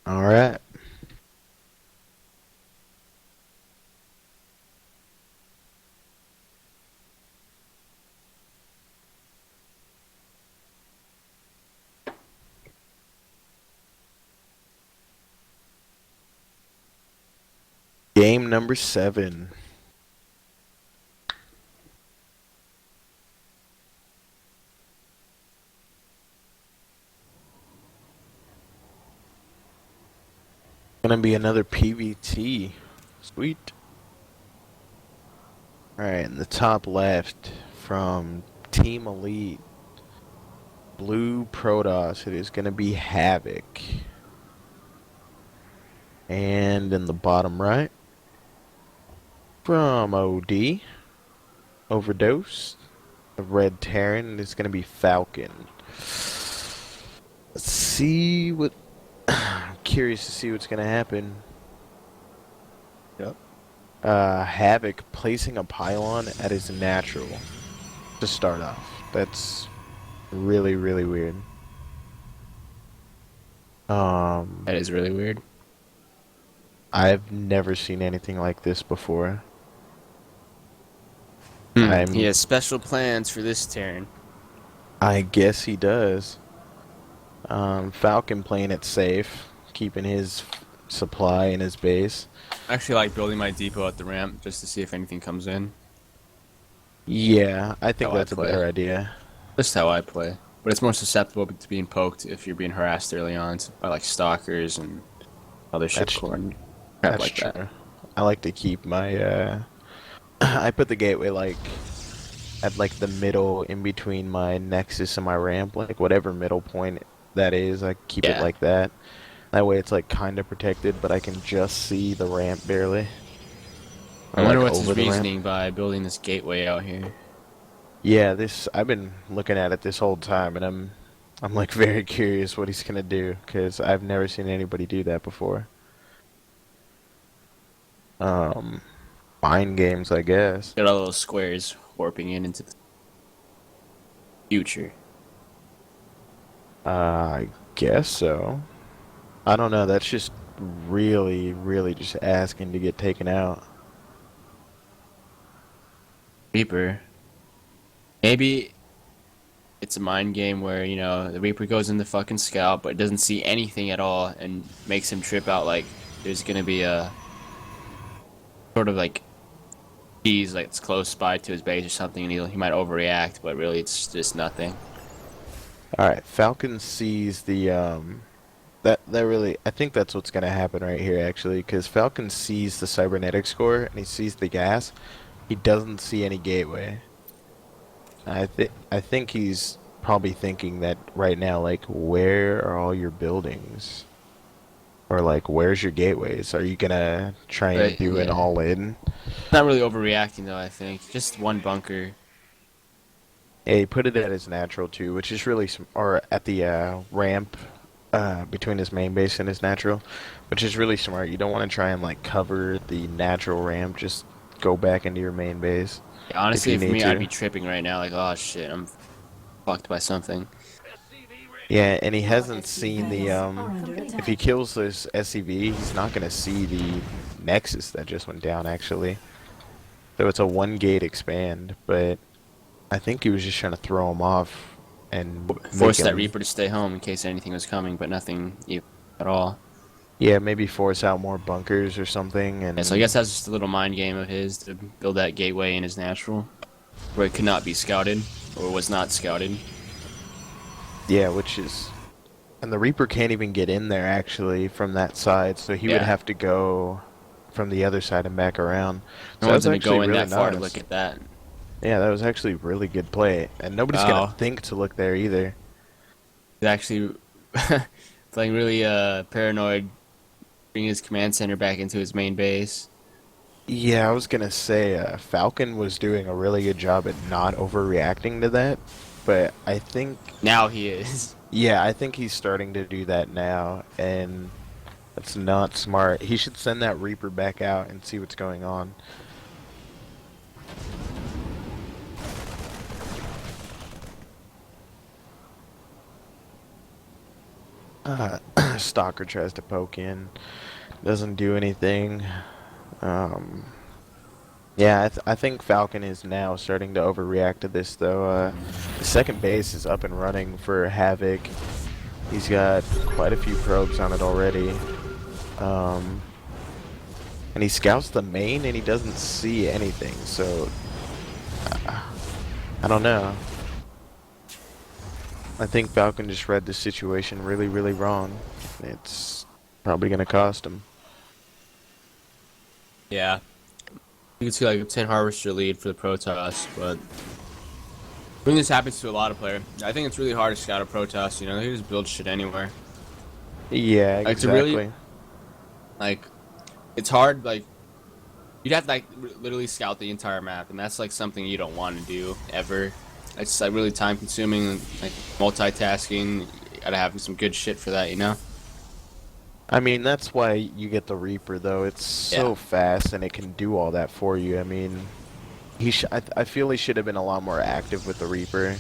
All right. Game number 7. Gonna be another PVT. Sweet. All right, in the top left from Team Elite, Blue Protoss, it is gonna be Havok. And in the bottom right, from OD, Overdose, the Red Terran, it is gonna be Falcon. Let's see what. I'm curious to see what's gonna happen. Yep. Havok placing a pylon at his natural to start off. That's really, really weird. That is really weird. I've never seen anything like this before. He I'm, has special plans for this turn. I guess he does. Falcon playing it safe, keeping his supply in his base. I actually like building my depot at the ramp just to see if anything comes in. Yeah, I think How I that's a play. better idea. Just how I play. But it's more susceptible to being poked if you're being harassed early on by like stalkers and other That's shitcore and crap that's like that. true. I like to keep my I put the gateway like at like the middle in between my nexus and my ramp, like whatever middle point that is, I keep it Yeah. like that. That way it's like kind of protected, but I can just see the ramp barely. I Or wonder like what's his over the ramp. reasoning by building this gateway out here. Yeah, this I've been looking at it this whole time and I'm like very curious what he's gonna do because I've never seen anybody do that before. Um, mind games, I guess. Got all those squares warping in into the future. I guess so. I don't know. That's just really, really just asking to get taken out. Reaper. Maybe it's a mind game where, the Reaper goes in the fucking scout but doesn't see anything at all and makes him trip out like there's gonna be a sort of like cheese like it's close by to his base or something and he might overreact, but really it's just nothing. All right, Falcon sees the that really I think that's what's gonna happen right here actually because Falcon sees the cybernetic score and he sees the gas. He doesn't see any gateway. I think he's probably thinking that right now, like, where are all your buildings? Or like, where's your gateways? Are you gonna try and But do an yeah. all in? Not really overreacting though, I think. Just one bunker. Yeah, he put it at his natural too, which is really or at the ramp between his main base and his natural, which is really smart. You don't want to try and like cover the natural ramp. Just go back into your main base Yeah, if honestly, you for need me, I'd to. be tripping right now, like, oh shit, I'm fucked by something. Yeah, and he hasn't seen the SCVs are under if he attack. kills this SCV, he's not gonna see the Nexus that just went down actually. So it's a one gate expand, but I think he was just trying to throw him off and make Force that him, Reaper to stay home in case anything was coming, but nothing at all. yeah, maybe force out more bunkers or something. Yeah, so I guess And that's just a little mind game of his to build that gateway in his natural, where it could not be scouted, or was not scouted. yeah, which is, and the Reaper can't even get in there actually from that side, so he would Yeah, have to go from the other side and back around. no So that one's was gonna actually go in really that far to nice. look at that. Yeah, that was actually really good play, and nobody's gonna Wow, think to look there either. he's actually playing really paranoid, bringing his command center back into his main base. Yeah, I was gonna say Falcon was doing a really good job at not overreacting to that, but I think, Now he is. yeah, I think he's starting to do that now, and that's not smart. He should send that Reaper back out and see what's going on. Stalker tries to poke in, doesn't do anything. Um, yeah, I think Falcon is now starting to overreact to this, though. The second base is up and running for Havok. He's got quite a few probes on it already. Um, and he scouts the main, and he doesn't see anything, so I don't know. I think Falcon just read the situation really, really wrong. It's probably going to cost him. Yeah. You can see like a 10 harvester lead for the Protoss, but when this happens to a lot of players, I think it's really hard to scout a Protoss, you know, they just build shit anywhere. Yeah, Like to really exactly. like it's hard like you'd have to like literally scout the entire map, and that's like something you don't want to do ever. It's like really time consuming, like multitasking. You gotta have some good shit for that, you know? I mean, that's why you get the Reaper, though. It's Yeah. so fast, and it can do all that for you. I mean, I feel he should have been a lot more active with the Reaper.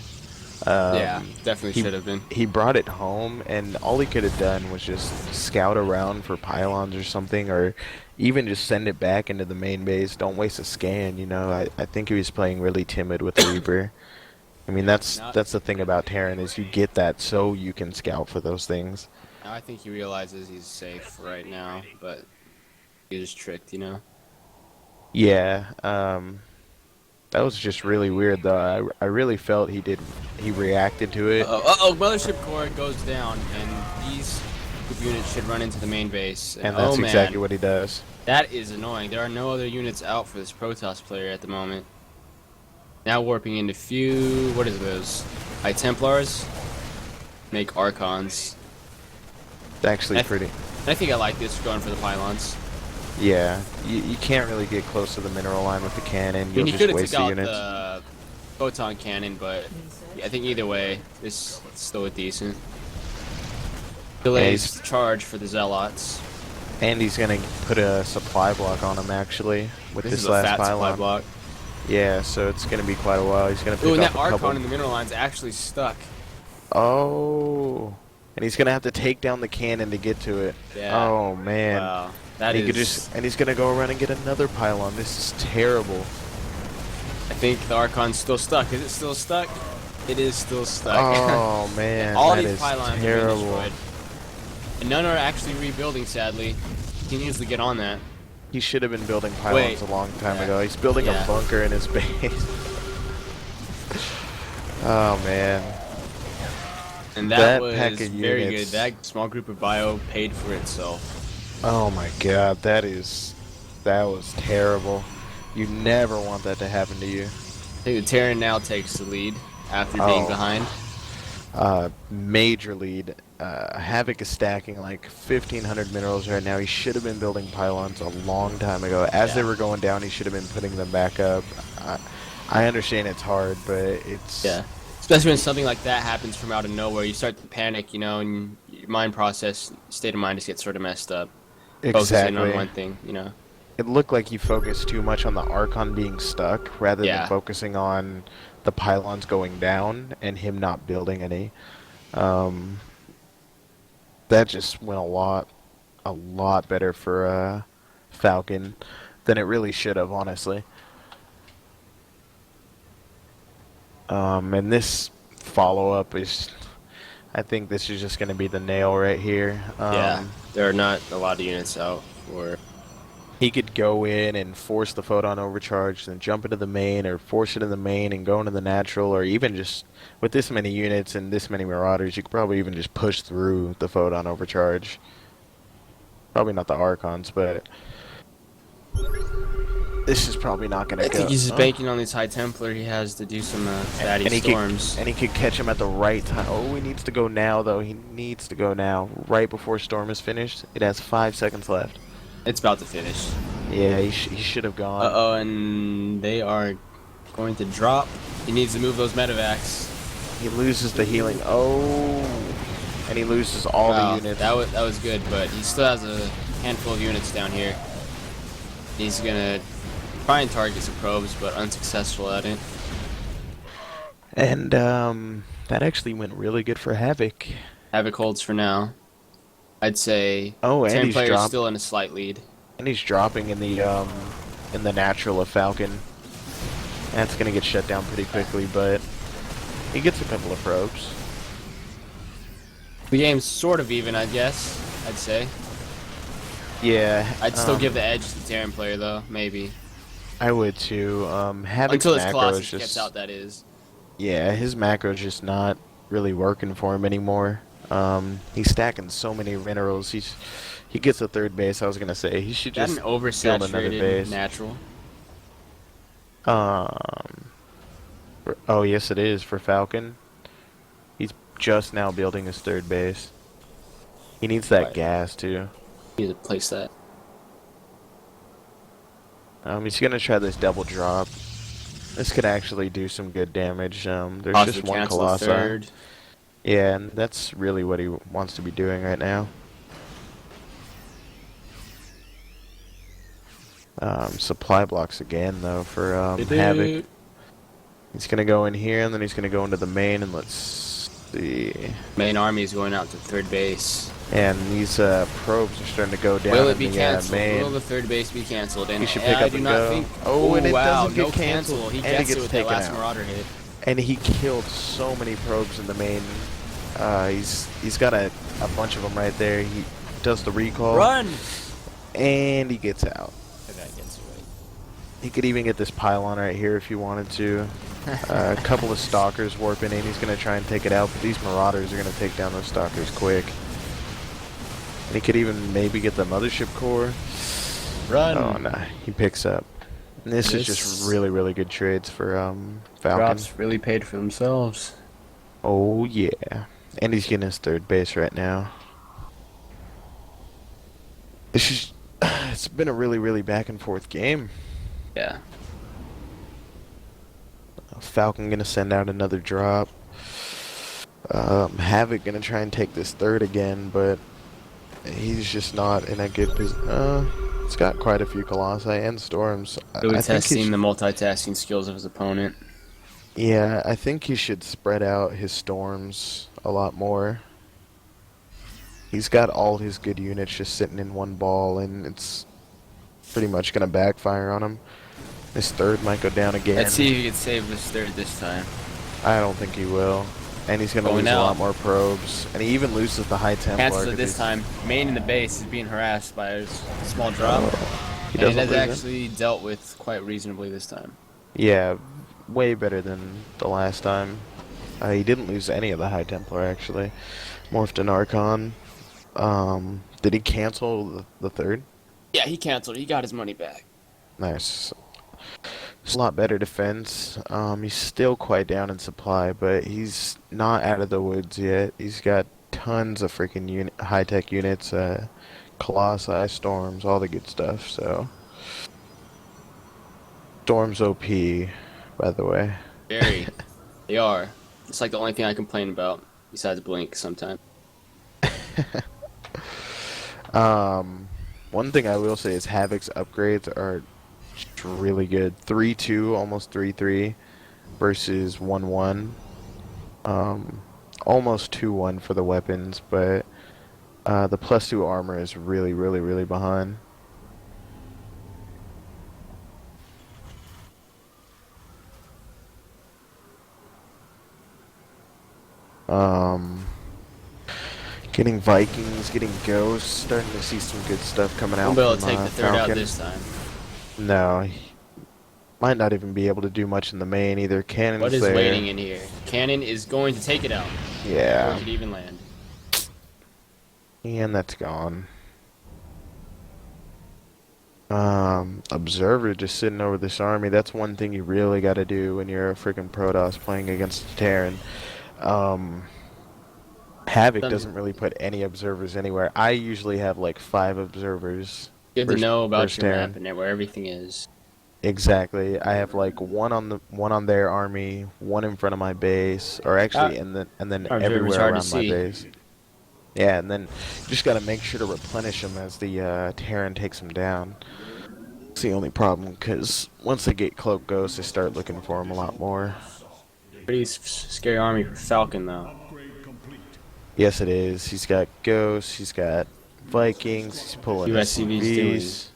Yeah, Um, definitely he should have been. he brought it home, and all he could have done was just scout around for pylons or something, or even just send it back into the main base. Don't waste a scan, you know. I think he was playing really timid with the Reaper. I mean, Yeah. that's the thing about Terran is you get that so you can scout for those things. Now I think he realizes he's safe right now, but he was tricked, you know? Yeah, that was just really weird though. I really felt he reacted to it, Uh-oh, Mothership Core goes down, and these group units should run into the main base. And and oh that's exactly man, what he does. that is annoying. There are no other units out for this Protoss player at the moment. Now warping into few, what is those? High Templars? Make Archons. It's actually I, pretty. I think I like this going for the pylons. Yeah, you can't really get close to the mineral line with the cannon. I You'll mean, he just could have waste took the out units. the photon cannon, but I think either way, this is still a decent. Yeah, Delays charge for the Zealots. and he's gonna put a supply block on him actually with This is this a last fat supply pylon. block. Yeah, so it's gonna be quite a while. He's gonna Ooh, pick and off that a Archon couple. in the mineral line's actually stuck. Oh, and he's gonna have to take down the cannon to get to it. Yeah. Oh man. Wow. That He could is. just, and he's gonna go around and get another pylon. This is terrible. I think the Archon's still stuck. Is it still stuck? It is still stuck. Oh man, All that these is pylons have been terrible. destroyed. And none are actually rebuilding, sadly. He needs to get on that. He should have been building Wait. pylons a long time Yeah. ago. He's building a Yeah. bunker in his base. Oh man, And that, that was pack of very units. good. That small group of bio paid for itself. Oh my god, that was terrible. You never want that to happen to you. I think the Terran now takes the lead after being Oh, behind. major lead. Havok is stacking like 1,500 minerals right now. He should have been building pylons a long time ago. As they Yeah. were going down, he should have been putting them back up. I understand it's hard, but it's Yeah. Especially when something like that happens from out of nowhere. You start to panic, you know, and your mind process, state of mind just gets sort of messed up. Focusing on exactly. one thing, you know. It looked like he focused too much on the Archon being stuck rather than Yeah. focusing on the pylons going down and him not building any. Um, that just went a lot better for Falcon than it really should have, honestly. And this follow up is, I think this is just going to be the nail right here. Yeah. There are not a lot of units out for. He could go in and force the photon overcharge, then jump into the main, or force it in the main and go into the natural, or even just with this many units and this many marauders, you could probably even just push through the photon overcharge. Probably not the Archons, but this is probably not going I to think go. he's just Oh. banking on this High Templar he has to do some fatty And he storms. and he could catch him at the right time. Oh, he needs to go now, though. He needs to go now, right before storm is finished. It has 5 seconds left. It's about to finish. Yeah, he should have gone. Uh-oh, and they are going to drop. He needs to move those medevacs. He loses the healing. Oh, and he loses all Wow, the units. that was good, but he still has a handful of units down here. He's gonna try and target some probes, but unsuccessful at it. And that actually went really good for Havok. Havok holds for now. I'd say Oh, Terran player is still in a slight lead. and he's dropping in the natural of Falcon. That's gonna get shut down pretty quickly, but he gets a couple of probes. The game's sort of even, I guess. I'd say. Yeah, I'd still give the edge to the Terran player though, maybe. I would too. Havoc's Until his macro is Colossus gets out, just that is. yeah, his macro is just not really working for him anymore. He's stacking so many minerals. He gets a third base. I was gonna say he should That an just build another oversaturated base. natural. Um, oh yes, it is for Falcon. He's just now building his third base. He needs that Right. gas too. Need to place that. He's gonna try this double drop. This could actually do some good damage. There's Possibly just one cancel a Colossi. third. Yeah, and that's really what he wants to be doing right now. Supply blocks again though for Havok. He's gonna go in here and then he's gonna go into the main and let's see. Main army is going out to third base. And these probes are starting to go down Will it in be the canceled? main. Will the third base be canceled? And He should pick I up do and not go. think. Oh, and it wow, doesn't get no canceled. cancel. He And it gets it gets with that taken last out. Marauder hit. And he killed so many probes in the main. He's got a bunch of them right there. He does the recall. Run! And he gets out. The guy gets away. He could even get this pylon right here if he wanted to. A couple of stalkers warping in. He's going to try and take it out, but these marauders are going to take down those stalkers quick. And he could even maybe get the mothership core. Run! Oh no, he picks up. And this is just really, really good trades for Falcon. Drops really paid for themselves. Oh yeah, and he's getting his third base right now. This is it's been a really, really back and forth game. Yeah. Falcon gonna send out another drop. Havok gonna try and take this third again, but he's just not in a good position. He's got quite a few Colossi and Storms. Really I think testing the multitasking skills of his opponent. yeah, I think he should spread out his Storms a lot more. He's got all his good units just sitting in one ball, and it's pretty much gonna backfire on him. His third might go down again. Let's see if he can save his third this time. I don't think he will. And he's gonna Going lose a out. lot more probes. And he even loses the high Templar. Cancels it 'cause this he's- time. Main in the base is being harassed by a small drop. He And it doesn't has lose it. actually dealt with quite reasonably this time. Yeah, way better than the last time. He didn't lose any of the High Templar, actually. Morphed an Archon. Did he cancel the third? Yeah, he canceled. He got his money back. Nice. It's a lot better defense. He's still quite down in supply, but he's not out of the woods yet. He's got tons of freaking high-tech units, Colossi, Storms, all the good stuff, so... Storms OP, by the way. Very. They are. It's like the only thing I complain about, besides Blink sometimes. One thing I will say is Havok's upgrades are just really good. 3-2, almost 3-3 versus 1-1. Almost 2-1 for the weapons, but the +2 armor is really, really, really behind. Getting Vikings, getting Ghosts, starting to see some good stuff coming out Won't be able to from take the third out Falcon. this time. No, he might not even be able to do much in the main either. Cannon's What is there. waiting in here? Cannon is going to take it out. Or Yeah, it could even land. and that's gone. Observer just sitting over this army. That's one thing you really got to do when you're a freaking Protoss playing against a Terran. Havok doesn't really put any observers anywhere. I usually have like 5 observers. Good to know about first your Terran. map and where everything is. Exactly. I have like one on their army, one in front of my base, or actually, and then Observer's everywhere hard to around my see. base. Yeah, and then you just gotta make sure to replenish them as the Terran takes them down. It's the only problem, because once they get Cloak Ghost, they start looking for them a lot more. Pretty scary army for Falcon, though. Yes, it is. He's got ghosts. He's got Vikings. He's pulling USCV's doing. SCVs.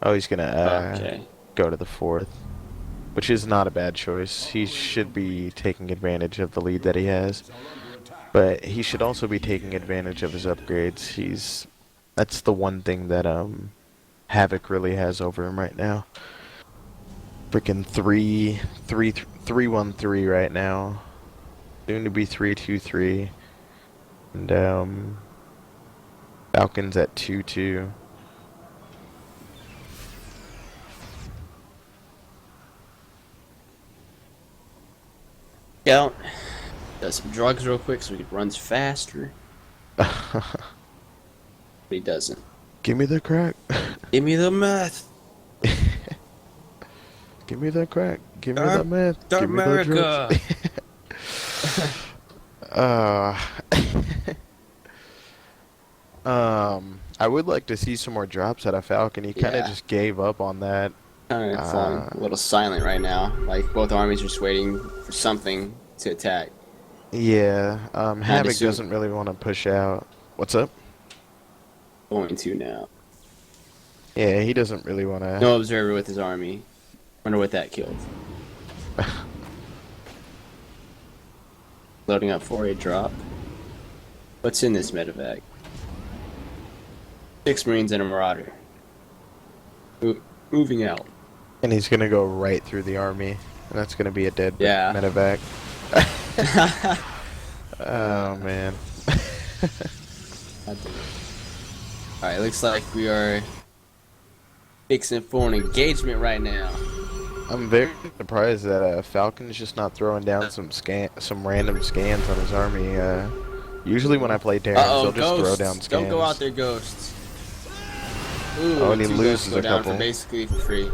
Oh, he's gonna Okay. go to the fourth, which is not a bad choice. He should be taking advantage of the lead that he has, but he should also be taking advantage of his upgrades. That's the one thing that Havok really has over him right now. Freaking 3-1-3 right now. Soon to be 3-2-3. And Falcon's at 2-2. Yeah. Does some drugs real quick so he runs faster. But he doesn't. Give me the crack. Give me the meth. Give me the crack. Give me the meth. Dark Give me the America. drugs. uh, I would like to see some more drops out of Falcon. He kind of Yeah. just gave up on that. Kind of falling Uh, a little silent right now. Like both armies are just waiting for something to attack. yeah. I'd Havok assume doesn't really want to push out. What's up? going to now. Yeah, he doesn't really want to. No observer with his army. Wonder what that killed. Loading up for a drop. What's in this medevac? 6 Marines and a Marauder. Moving out. And he's gonna go right through the army, and that's gonna be a dead Yeah. medevac. Oh man. Alright, looks like we are fixing for an engagement right now. I'm very surprised that Falcon's just not throwing down some random scans on his army. Usually when I play Terrans, Uh-oh, they'll just throw ghosts. down scans. Don't go out there, ghosts. Ooh, Oh, and he 2 loses ghosts go a down couple. for basically for free.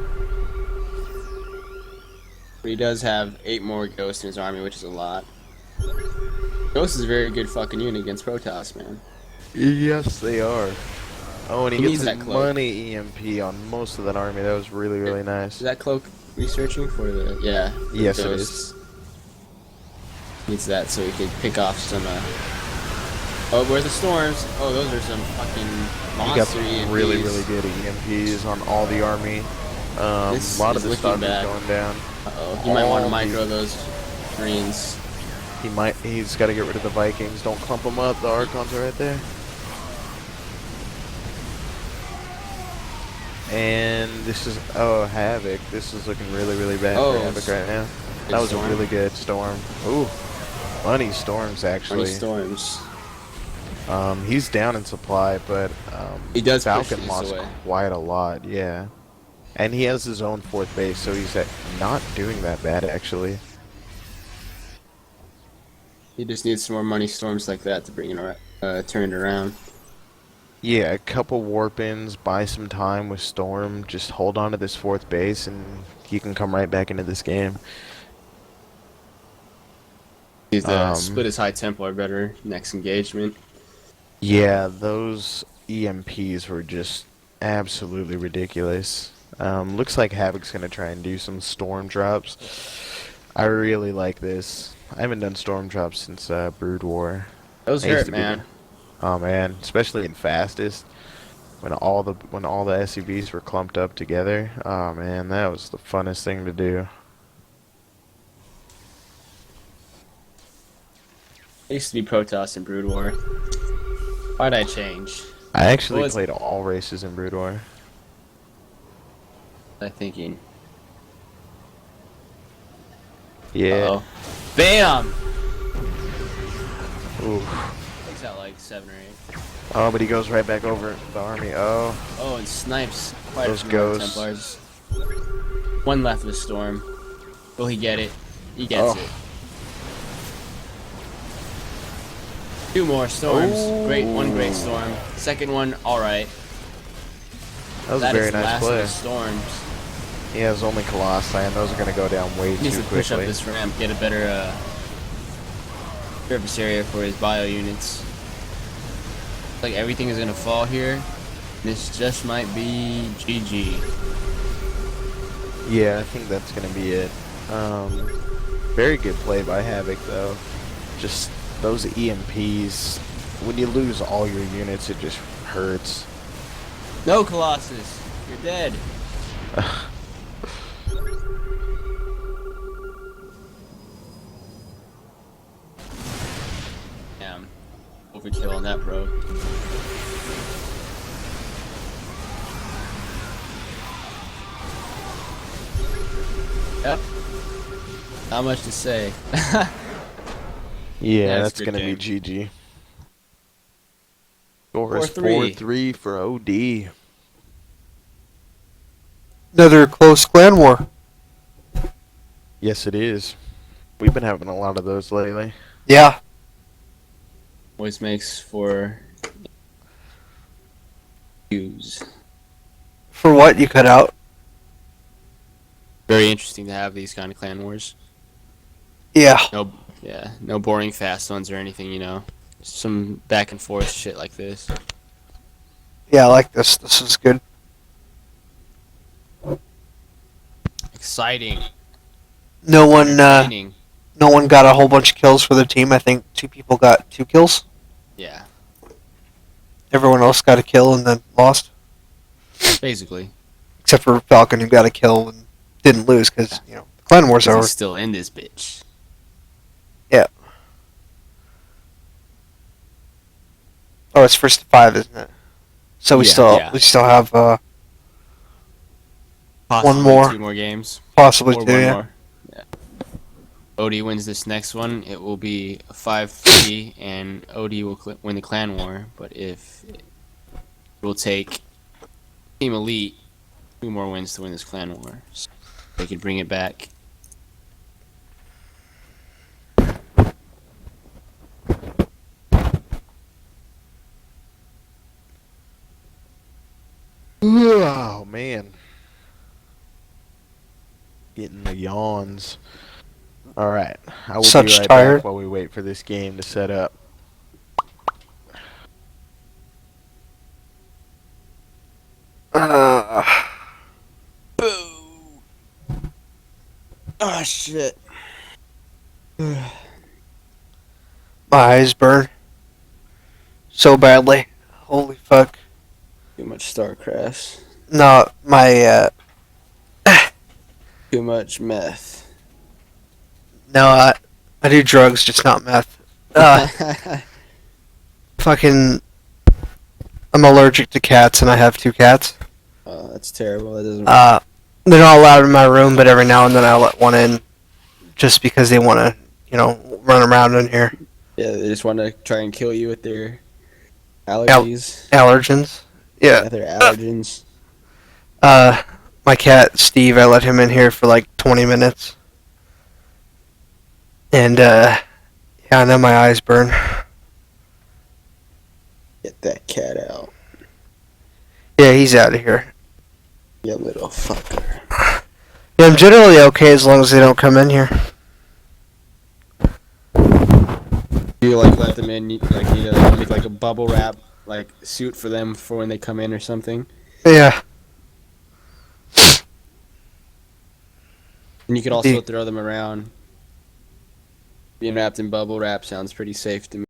But he does have 8 more ghosts in his army, which is a lot. Ghost is a very good fucking unit against Protoss, man. Yes, they are. Oh, and he He gets needs his that cloak. money EMP on most of that army. That was really, really Is nice. that cloak researching for the... Yeah. For Yes, it ghosts. Needs that so he can pick off some... Oh, where are the storms? Oh, those are some fucking He got monster some EMPs. really, really good EMPs on all the army. A This lot is of the looking stock is bad. going down. Uh-oh. He might want to All micro the- those Marines. He's got to get rid of the Vikings. Don't clump them up. The Archons are right there. And this is, oh, Havok. This is looking really, really bad Oh, for Havok right now. good That was storm. a really good storm. Ooh, money storms Money actually. storms. He's down in supply, but He does push Falcon these lost away. quite a lot. Yeah, and he has his own fourth base, so he's not doing that bad actually. He just needs some more money storms like that to bring it turn it around. Yeah, a couple warp-ins, buy some time with Storm, just hold on to this fourth base, and he can come right back into this game. He's Um, split his high Templar better next engagement. Yeah, those EMPs were just absolutely ridiculous. Looks like Havok's gonna try and do some Storm drops. I really like this. I haven't done Storm drops since Brood War. Those I used hurt, to be man. Oh man, especially in fastest when all the SCVs were clumped up together. Oh man, that was the funnest thing to do. I used to be Protoss in Brood War. Why'd I change? I actually What was played all races in Brood War. I thinking? Yeah. Uh-oh. Bam! Ooh. Takes out like 7 or 8. Oh, but he goes right back over the army. Oh. Oh, and snipes quite Those a few more ghosts. Templars. One left of the storm. Will he get it? He gets Oh. it. 2 more storms. One great storm. Second one, alright. That was That a very is the nice last of play. the storms. He has only Colossi, and those are going to go down way He needs too to push up quickly. this ramp, get a better surface area for his bio units. Like everything is gonna fall here. This just might be GG. Yeah, I think that's going to be it. Very good play by Havok, though. Just those EMPs, when you lose all your units, it just hurts. No, Colossus, you're dead. Damn, overkill on that, bro. Yep. Not much to say. Yeah, That's a that's good gonna be game. GG. Score is 4-3. 4-3 for OD. Another close clan war. Yes, it is. We've been having a lot of those lately. Yeah. Always makes for views. For what you cut out? Very interesting to have these kind of clan wars. Yeah. No, yeah, no boring fast ones or anything, you know. Some back and forth shit like this. Yeah, I like this. This is good. Exciting, No one, entertaining. no one got a whole bunch of kills for the team. I think 2 people got 2 kills. Yeah, Everyone else got a kill and then lost, basically. except for Falcon, who got a kill and didn't lose because the clan war's Because he's over. still in this bitch. Yeah. Oh, it's first to 5, isn't it? So we Yeah, still yeah. we still have one Possibly more, 2 more games. possibly Or 2. one Yeah. more. Yeah. OD wins this next one. It will be a 5-3, and OD will win the clan war. But if it will take Team Elite 2 more wins to win this clan war, so they could bring it back. Oh man, getting the yawns. All right, I will be Such right back tired. while we wait for this game to set up. Uh, Boo! Oh shit. my eyes burn so badly. Holy fuck. Too much StarCraft. No, my Too much meth. no, I do drugs, just not meth. Fucking, I'm allergic to cats, and I have 2 cats. Oh, that's terrible. That doesn't. They're not allowed in my room, but every now and then I let one in, just because they want to, run around in here. Yeah, they just want to try and kill you with their allergies. Allergens. Yeah. Yeah, their allergens. Uh, my cat Steve, I let him in here for like 20 minutes, and yeah, I know my eyes burn. Get that cat out, Yeah, he's out of here. you little fucker. Yeah, I'm generally okay as long as they don't come in here. Do you like let them in? Like you know, make like a bubble wrap like suit for them for when they come in or something. Yeah. And you could also throw them around. Being wrapped in bubble wrap sounds pretty safe to me.